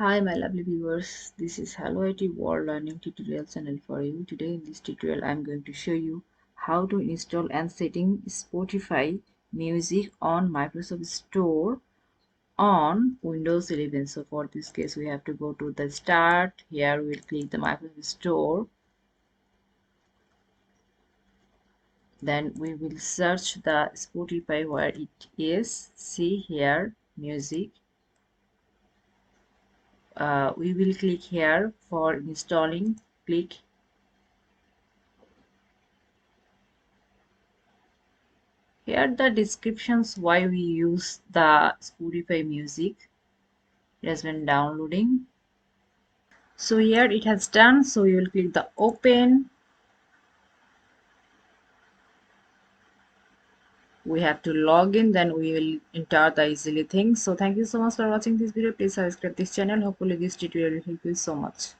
Hi my lovely viewers, this is Hello IT World Learning Tutorial channel for you. Today in this tutorial I am going to show you how to install and setting Spotify music on Microsoft Store on Windows 11. So for this case we have to go to the start. Here we will click the Microsoft Store. Then we will search the Spotify where it is. See here music. We will click here for installing. Click here the descriptions why we use the Spotify music. It has been downloading. So here it has done. So you will click the open. We have to log in, then we will enter the easily things. So thank you so much for watching this video. Please subscribe this channel. Hopefully this tutorial will help you so much.